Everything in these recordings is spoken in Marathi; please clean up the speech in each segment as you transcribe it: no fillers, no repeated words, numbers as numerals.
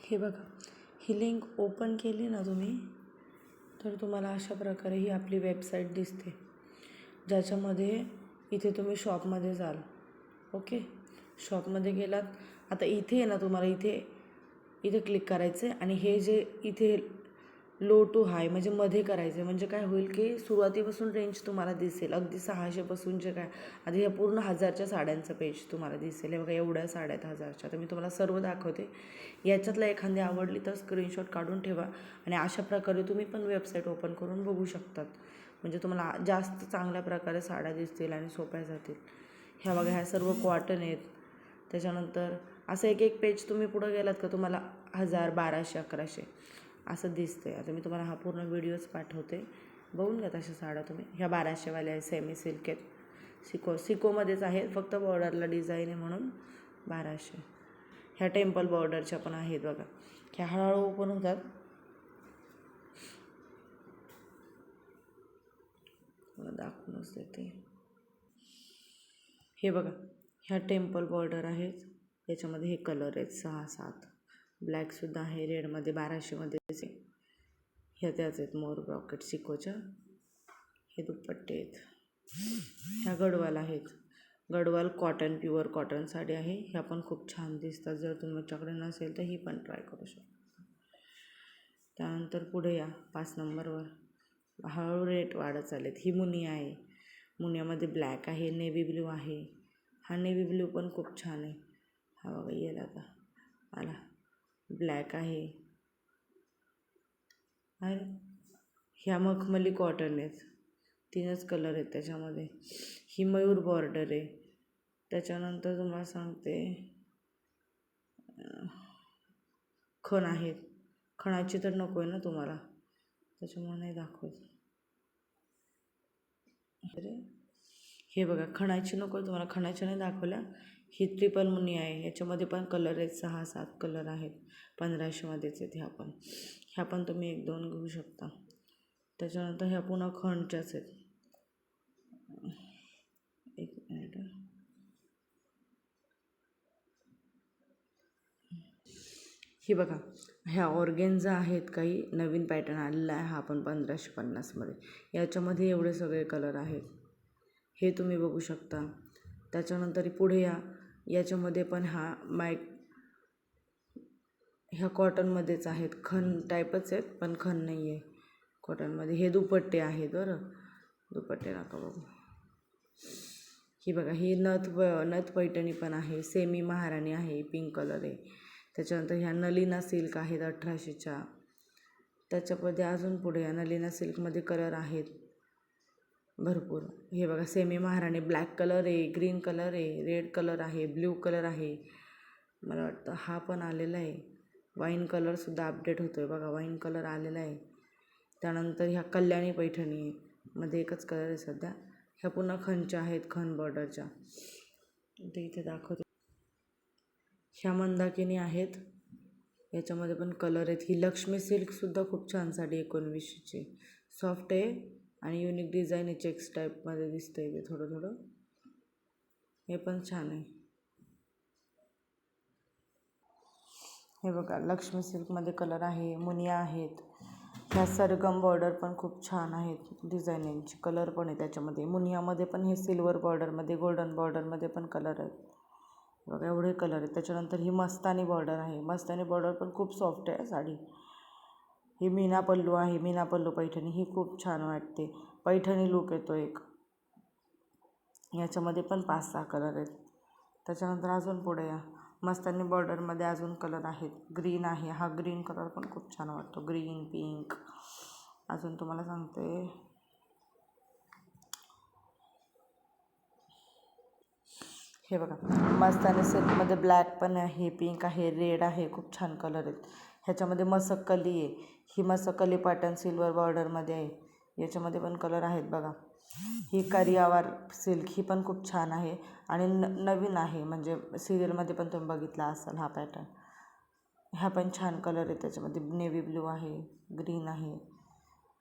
हे बघा, ही लिंक ओपन केली ना तुम्ही तर तुम्हाला अशा प्रकारे ही आपली वेबसाईट दिसते, ज्याच्यामध्ये इथे तुम्ही शॉपमध्ये जाल. ओके, शॉपमध्ये गेलात. आता इथे आहे ना, तुम्हाला इथे इथे क्लिक करायचं आहे आणि हे जे इथे लो टू हाय म्हणजे मध्ये करायचं आहे. म्हणजे काय होईल की सुरुवातीपासून रेंज तुम्हाला दिसेल, अगदी 600पासून जे काय आधी ह्या पूर्ण 1000च्या साड्यांचं पेज तुम्हाला दिसेल. हे बघा, एवढ्या साड्या आहेत 1000च्या. तर मी तुम्हाला सर्व दाखवते. याच्यातला एखादी आवडली तर स्क्रीनशॉट काढून ठेवा आणि अशा प्रकारे तुम्ही पण वेबसाईट ओपन करून बघू शकतात. म्हणजे तुम्हाला जास्त चांगल्या प्रकारे साड्या दिसतील आणि सोप्या जातील. ह्या बघा, ह्या सर्व कॉटन आहेत. त्याच्यानंतर असं एक एक पेज तुम्ही पुढं गेलात का तुम्हाला 1000, 1200, 1100 असं दिसते. आता मी तुम्हाला हा पूर्ण व्हिडिओच पाठवते, बघून घ्या तशा साड्या तुम्ही. ह्या 1200वाल्या आहेत, सेमी सिल्क आहेत, सिकोमध्येच आहेत, फक्त बॉर्डरला डिझाईन आहे म्हणून 1200. ह्या टेम्पल बॉर्डरच्या पण आहेत बघा. ह्या हळूहळू ओपन होतात. मला दाखवूनच देते. हे बघा, ह्या टेम्पल बॉर्डर आहेत. याच्यामध्ये हे कलर आहेत 6-7. ब्लॅकसुद्धा आहे, रेडमध्ये 1200मध्येच आहे. ह्या त्याच आहेत मोर ब्रॉकेट सिकोच्या. हे दुपट्टे आहेत. ह्या गडवाल आहेत. Gadwal cotton, pure cotton sari आहे. ह्या पण खूप छान दिसतात. जर तुमच्याकडे नसेल तर ही पण ट्राय करू शकता. त्यानंतर पुढे या 5 नंबरवर. हळूहळू रेट वाढत चालेत. ही मुनिया आहे. मुनियामध्ये ब्लॅक आहे, नेव्ही ब्ल्यू आहे. हा नेव्ही ब्ल्यू पण खूप छान आहे. हा बघा, येईल आता आला. ब्लॅक आहे. अरे, ह्या मखमली कॉटन आहेत. 3च कलर आहेत त्याच्यामध्ये. ही मयूर बॉर्डर आहे. त्याच्यानंतर तुम्हाला सांगते खण आहेत. खणाची तर नको आहे ना तुम्हाला, त्याच्यामुळे नाही दाखवत. अरे, हे बघा, खणाची नको आहे तुम्हाला, खणाच्या नाही दाखवल्या. ही ट्रिपल मुनी आहे. याच्यामध्ये पण कलर आहेत, 6-7 कलर आहेत. 1500मध्येच आहेत ह्या पण. ह्या पण तुम्ही 1-2 घेऊ शकता. त्याच्यानंतर ह्या पुन्हा खणच्याच आहेत. एक मिनिट. ही बघा, ह्या ऑर्गेन्झा आहेत. काही नवीन पॅटर्न आलेला आहे हा पण 1550मध्ये. याच्यामध्ये एवढे सगळे कलर आहेत, हे तुम्ही बघू शकता. त्याच्यानंतर पुढे या. याच्यामध्ये पण हा ह्या कॉटनमध्येच आहेत. खण टाईपच आहेत पण खण नाही आहे कॉटनमध्ये. हे दुपट्टे आहेत बरं, दुपट्टे नका बघू. ही बघा, ही नथ पैठणी पण आहे. सेमी महाराणी आहे, पिंक कलर आहे. त्याच्यानंतर ह्या नलिना सिल्क आहेत 1800च्या. त्याच्यामध्ये अजून पुढे या नलिना सिल्कमध्ये कलर आहेत भरपूर. हे बघा, सेमी महाराणी ब्लॅक कलर आहे, ग्रीन कलर आहे, रेड कलर आहे, ब्ल्यू कलर आहे. मला वाटतं हा पण आलेला आहे. वाईन कलरसुद्धा अपडेट होतो आहे बघा, वाईन कलर आलेला आहे. त्यानंतर ह्या कल्याणी पैठणी मध्ये एकच कलर आहे सध्या. ह्या पुन्हा खणच्या आहेत, खण बॉर्डरच्या. ते इथे दाखवते. ह्या मंदाकिनी आहेत. याच्यामध्ये पण कलर आहेत. ही लक्ष्मी सिल्कसुद्धा खूप छान साडी 1900ची. सॉफ्ट आहे आणि युनिक डिझाईन आहे. चेक्स टाईपमध्ये दिसतं आहे ते थोडं थोडं. हे पण छान आहे. हे बघा, लक्ष्मी सिल्कमध्ये कलर आहे. मुनिया आहेत. ह्या सरगम बॉर्डर पण खूप छान आहेत डिझायनिंगचे. कलर पण आहे त्याच्यामध्ये. मुनियामध्ये पण हे सिल्वर बॉर्डरमध्ये, गोल्डन बॉर्डरमध्ये पण कलर आहेत बघा, एवढे कलर आहेत. त्याच्यानंतर ही मस्तानी बॉर्डर आहे. मस्तानी बॉर्डर पण खूप सॉफ्ट आहे साडी. ही मीना पल्लू आहे. मीना पल्लू पैठणी ही खूप छान वाटते. पैठणी लुक येतो एक. याच्यामध्ये पण 5-6 कलर आहेत. त्याच्यानंतर अजून पुढे या. मस्तानी बॉर्डरमध्ये अजून कलर आहेत. ग्रीन आहे. हा ग्रीन कलर पण खूप छान वाटतो. Green, pink. अजून तुम्हाला सांगते, हे बघा, मस्तानी सिल्कमध्ये ब्लॅक पण आहे, पिंक आहे, रेड आहे. खूप छान कलर आहेत. ह्याच्यामध्ये मसकली आहे. ही मसकली पॅटर्न सिल्वर बॉर्डरमध्ये आहे. याच्यामध्ये पण कलर आहेत बघा. ही करियावार सिल्क ही पण खूप छान आहे आणि नवीन आहे. म्हणजे सिरियलमध्ये पण तुम्ही बघितला असाल हा पॅटर्न. ह्या पण छान कलर आहे. त्याच्यामध्ये नेव्ही ब्ल्यू आहे, ग्रीन आहे,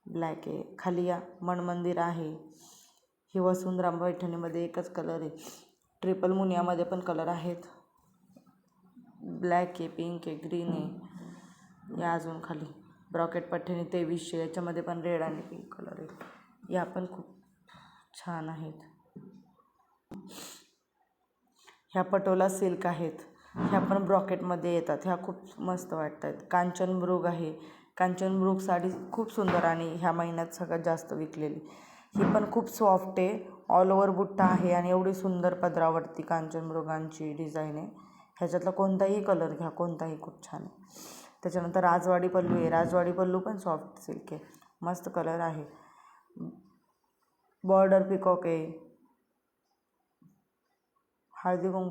ब्लॅक आहे. खाली या, मनमंदिर आहे. ही वसुंधरा पैठणीमध्ये एकच कलर आहे. ट्रिपल मुनियामध्ये पण कलर आहेत. ब्लॅक आहे, पिंक आहे, ग्रीन आहे. या अजून खाली ब्रॉकेट पट्ट्याने 2300, याच्यामध्ये पण रेड आणि पिंक कलर आहे. या पण खूप छान आहेत. ह्या पटोला सिल्क आहेत, ह्या पण ब्रॉकेटमध्ये येतात. ह्या खूप मस्त वाटत आहेत. कांचनमृग आहे, कांचनमृग साडी खूप सुंदर आणि ह्या महिन्यात सगळ्यात जास्त विकलेली. ही पण खूप सॉफ्ट आहे, ऑल ओव्हर बुट्टा आहे आणि एवढी सुंदर पदरावरती कांचनमृगांची डिझाईन आहे. ह्याच्यातला कोणताही कलर घ्या, कोणताही खूप छान आहे. त्याच्यानंतर राजवाडी पल्लू आहे, राजवाडी पल्लू पण सॉफ्ट सिल्क आहे, मस्त कलर आहे. बॉर्डर पिकॉक आहे, हळदी कुंकू